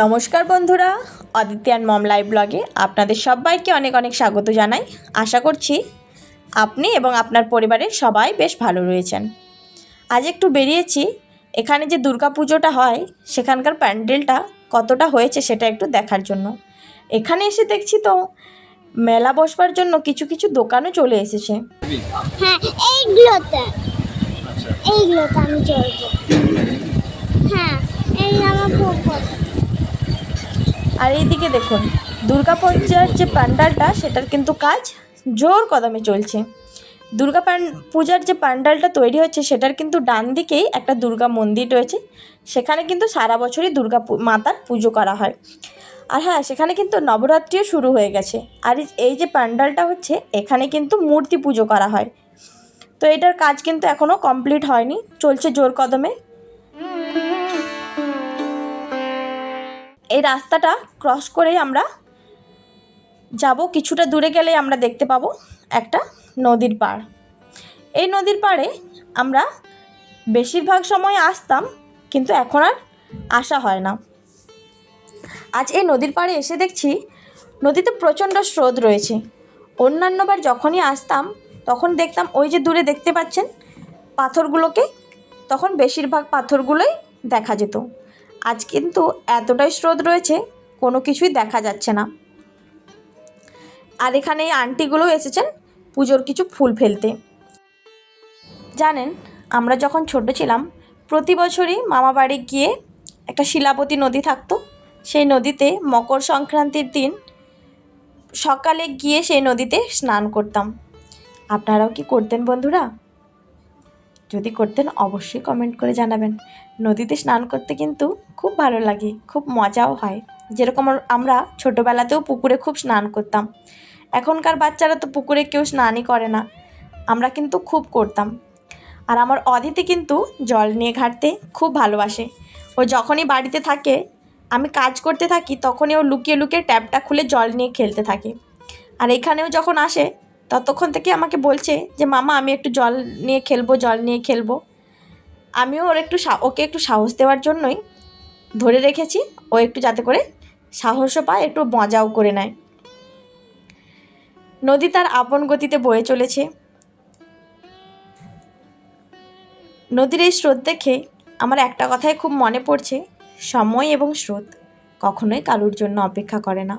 নমস্কার বন্ধুরা, অদিতিয়ান মম লাইভ ব্লগে আপনাদের সবাইকে অনেক অনেক স্বাগত জানাই। আশা করছি আপনি এবং আপনার পরিবারের সবাই বেশ ভালো রয়েছেন। আজ একটু বেরিয়েছি, এখানে যে দুর্গাপুজোটা হয় সেখানকার প্যান্ডেলটা কতটা হয়েছে সেটা একটু দেখার জন্য। এখানে এসে দেখছি তো মেলা বসবার জন্য কিছু কিছু দোকানও চলে এসেছে। হ্যাঁ, এইগুলোতে আমি চলবো। হ্যাঁ, এই আমার খুব আর এইদিকে দেখুন, দুর্গাপূজার যে প্যান্ডেলটা সেটার কিন্তু কাজ জোর কদমে চলছে। পূজার যে প্যান্ডেলটা তৈরি হচ্ছে সেটার কিন্তু ডান দিকেই একটা দুর্গা মন্দির রয়েছে। সেখানে কিন্তু সারা বছরই মাতার পুজো করা হয়। আর হ্যাঁ, সেখানে কিন্তু নবরাত্রিও শুরু হয়ে গেছে। আর এই যে প্যান্ডেলটা হচ্ছে এখানে কিন্তু মূর্তি পুজো করা হয়। তো এটার কাজ কিন্তু এখনও কমপ্লিট হয়নি, চলছে জোর কদমে। এই রাস্তাটা ক্রস করেই আমরা যাব, কিছুটা দূরে গেলেই আমরা দেখতে পাবো একটা নদীর পাড়। এই নদীর পাড়ে আমরা বেশিরভাগ সময় আসতাম, কিন্তু এখন আর আসা হয় না। আজ এই নদীর পাড়ে এসে দেখছি নদীতে প্রচণ্ড স্রোত রয়েছে। অন্যান্যবার যখনই আসতাম তখন দেখতাম ওই যে দূরে দেখতে পাচ্ছেন পাথরগুলোকে, তখন বেশিরভাগ পাথরগুলোই দেখা যেত। আজ কিন্তু এতটাই স্রোত রয়েছে, কোনো কিছুই দেখা যাচ্ছে না। আর এখানে এই আন্টিগুলো এসেছেন পুজোর কিছু ফুল ফেলতে। জানেন, আমরা যখন ছোট ছিলাম প্রতি বছরই মামা বাড়ি গিয়ে একটা শিলাবতী নদী থাকতো, সেই নদীতে মকর সংক্রান্তির দিন সকালে গিয়ে সেই নদীতে স্নান করতাম। আপনারাও কি করতেন বন্ধুরা? যদি করতেন অবশ্যই কমেন্ট করে জানাবেন। নদীতে স্নান করতে কিন্তু খুব ভালো লাগে, খুব মজাও হয়। যেরকম আমরা ছোটোবেলাতেও পুকুরে খুব স্নান করতাম। এখনকার বাচ্চারা তো পুকুরে কেউ স্নানই করে না, আমরা কিন্তু খুব করতাম। আর আমার অদিতি কিন্তু জল নিয়ে ঘাঁটতে খুব ভালোবাসে। ও যখনই বাড়িতে থাকে, আমি কাজ করতে থাকি, তখনই ও লুকিয়ে লুকিয়ে ট্যাপটা খুলে জল নিয়ে খেলতে থাকে। আর এখানেও যখন আসে ততক্ষণ থেকে আমাকে বলছে যে মামা আমি একটু জল নিয়ে খেলবো। আমিও ওকে একটু সাহস দেওয়ার জন্যই ধরে রেখেছি, ও একটু যাতে করে সাহসও পায়, একটু মজাও করে নেয়। নদী তার আপন গতিতে বয়ে চলেছে। নদীর এই স্রোত দেখে আমার একটা কথাই খুব মনে পড়ছে, সময় এবং স্রোত কখনোই কারুর জন্য অপেক্ষা করে না।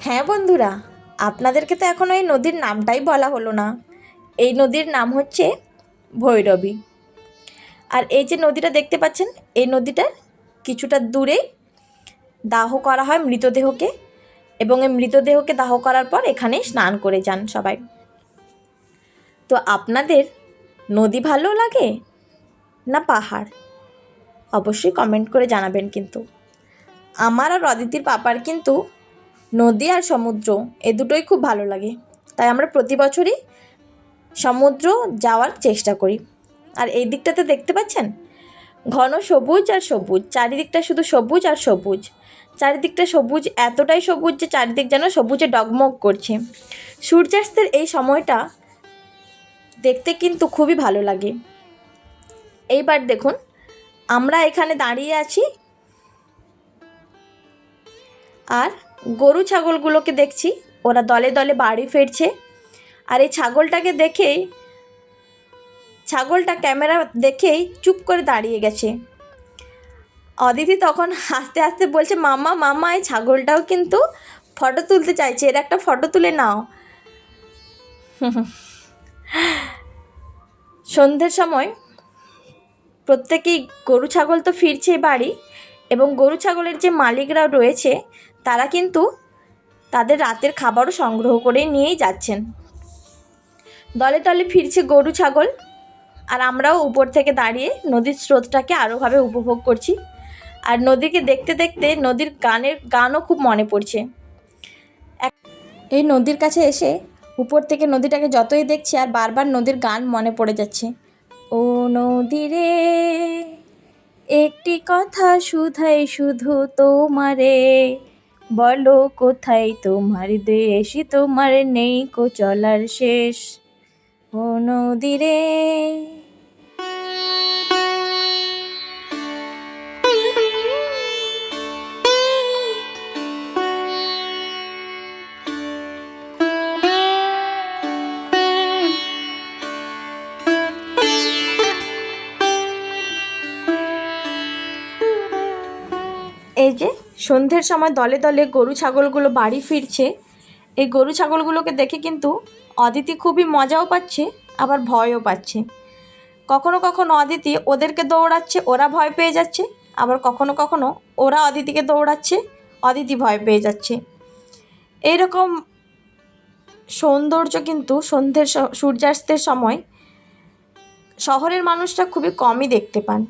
হ্যাঁ বন্ধুরা, আপনাদেরকে তো এখনও এই নদীর নামটাই বলা হলো না। এই নদীর নাম হচ্ছে ভৈরবী। আর এই যে নদীটা দেখতে পাচ্ছেন, এই নদীটার কিছুটা দূরেই দাহ করা হয় মৃতদেহকে, এবং এই মৃতদেহকে দাহ করার পর এখানেই স্নান করে যান সবাই। তো আপনাদের নদী ভালো লাগে না পাহাড়? অবশ্যই কমেন্ট করে জানাবেন। কিন্তু আমার আর অদিতির পাপার কিন্তু নদী আর সমুদ্র এ দুটোই খুব ভালো লাগে, তাই আমরা প্রতি বছরই সমুদ্র যাওয়ার চেষ্টা করি। আর এই দিকটাতে দেখতে পাচ্ছেন ঘন সবুজ আর সবুজ, চারিদিকটা শুধু সবুজ আর সবুজ। চারিদিকটা সবুজ, এতটাই সবুজ যে চারিদিক যেন সবুজে ডগমগ করছে। সূর্যাস্তের এই সময়টা দেখতে কিন্তু খুবই ভালো লাগে। এইবার দেখুন, আমরা এখানে দাঁড়িয়ে আছি আর গরু ছাগলগুলোকে দেখছি, ওরা দলে দলে বাড়ি ফিরছে। আর এই ছাগলটা ক্যামেরা দেখেই চুপ করে দাঁড়িয়ে গেছে। অদিতি তখন হাসতে হাসতে বলছে, মামা মামা এই ছাগলটাও কিন্তু ফটো তুলতে চাইছে, এর একটা ফটো তুলে নাও। সন্ধ্যের সময় প্রত্যেকেই গরু ছাগল তো ফিরছে বাড়ি, এবং গরু ছাগলের যে মালিকরা রয়েছে তারা কিন্তু তাদের রাতের খাবারও সংগ্রহ করে নিয়েই যাচ্ছেন। দলে দলে ফিরছে গরু ছাগল, আর আমরাও উপর থেকে দাঁড়িয়ে নদীর স্রোতটাকে আরোভাবে উপভোগ করছি। আর নদীকে দেখতে দেখতে নদীর গানও খুব মনে পড়ছে। এই নদীর কাছে এসে উপর থেকে নদীটাকে যতই দেখছি আর বারবার নদীর গান মনে পড়ে যাচ্ছে। ও নদী রে, একটি কথা শুধাই শুধু তোমারে, বলো কোথায় তোমার দেশ, তোমার নেই কো চলার শেষ। ও নদী রে। এই যে সন্ধ্যের সময় দলে দলে গরু ছাগলগুলো বাড়ি ফিরছে, এই গরু ছাগলগুলোকে দেখে কিন্তু অদিতি খুবই মজাও পাচ্ছে, আবার ভয়ও পাচ্ছে। কখনো কখনো অদিতি ওদেরকে দৌড়াচ্ছে, ওরা ভয় পেয়ে যাচ্ছে, আবার কখনো কখনো ওরা অদিতিকে দৌড়াচ্ছে, অদিতি ভয় পেয়ে যাচ্ছে। এইরকম সৌন্দর্য কিন্তু সন্ধ্যের সূর্যাস্তের সময় শহরের মানুষরা খুবই কমই দেখতে পান।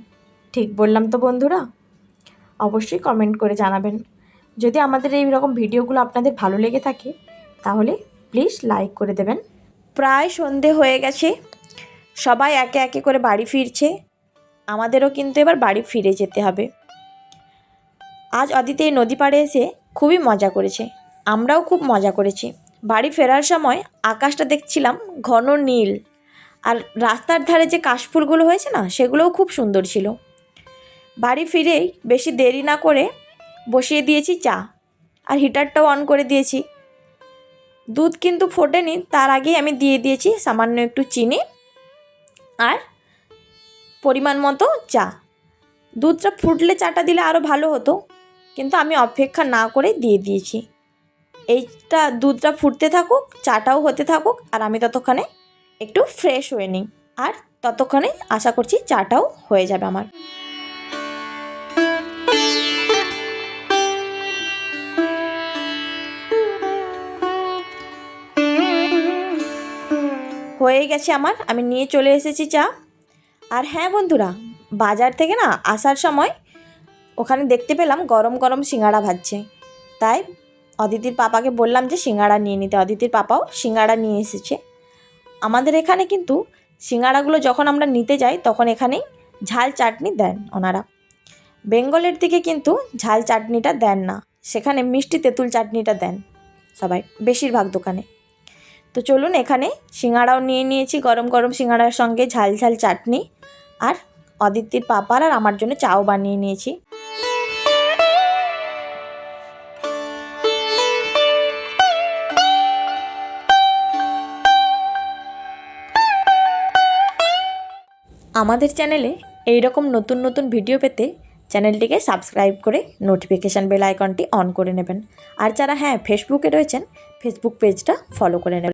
ঠিক বললাম তো বন্ধুরা? অবশ্যই কমেন্ট করে জানাবেন। যদি আমাদের এই রকম ভিডিওগুলো আপনাদের ভালো লেগে থাকে তাহলে প্লিজ লাইক করে দেবেন। প্রায় সন্ধে হয়ে গেছে, সবাই একে একে করে বাড়ি ফিরছে, আমাদেরও কিন্তু এবার বাড়ি ফিরে যেতে হবে। আজ অদিতি এই নদী পাড়ে এসে খুবই মজা করেছে, আমরাও খুব মজা করেছি। বাড়ি ফেরার সময় আকাশটা দেখছিলাম ঘন নীল, আর রাস্তার ধারে যে কাশফুলগুলো হয়েছে না, সেগুলোও খুব সুন্দর ছিল। বাড়ি ফিরেই বেশি দেরি না করে বসিয়ে দিয়েছি চা, আর হিটারটাও অন করে দিয়েছি। দুধ কিন্তু ফোটেনি, তার আগেই আমি দিয়ে দিয়েছি সামান্য একটু চিনি আর পরিমাণ মতো চা। দুধটা ফুটলে চাটা দিলে আরও ভালো হতো, কিন্তু আমি অপেক্ষা না করে দিয়ে দিয়েছি। এইটা দুধটা ফুটতে থাকুক, চাটাও হতে থাকুক, আর আমি ততক্ষণে একটু ফ্রেশ হয়ে নিই, আর ততক্ষণে আশা করছি চাটাও হয়ে যাবে আমার। হয়ে গেছে আমার, আমি নিয়ে চলে এসেছি চা। আর হ্যাঁ বন্ধুরা, বাজার থেকে না আসার সময় ওখানে দেখতে পেলাম গরম গরম সিঙ্গাড়া ভাজছে, তাই অদিতির পাপাকে বললাম যে সিঙ্গাড়া নিয়ে নিতে। অদিতির পাপাও সিঙ্গাড়া নিয়ে এসেছে। আমাদের এখানে কিন্তু সিঙ্গাড়াগুলো যখন আমরা নিতে যাই তখন এখানেই ঝাল চাটনি দেন ওনারা। বেঙ্গলের দিকে কিন্তু ঝাল চাটনিটা দেন না, সেখানে মিষ্টি তেঁতুল চাটনিটা দেন সবাই, বেশিরভাগ দোকানে। তো চলুন, এখানে সিঙ্গাড়াও নিয়ে নিয়েছি, গরম গরম সিঙ্গাড়ার সঙ্গে ঝাল ঝাল চাটনি, আর অদিতির পাপার আর আমার জন্য চাও বানিয়ে নিয়েছি। আমাদের চ্যানেলে এই রকম নতুন নতুন ভিডিও পেতে চ্যানেলটিকে সাবস্ক্রাইব করে নোটিফিকেশান বেল আইকনটি অন করে নেবেন। আর যারা ফেসবুকে রয়েছেন, ফেসবুক পেজটা ফলো করে নেবেন।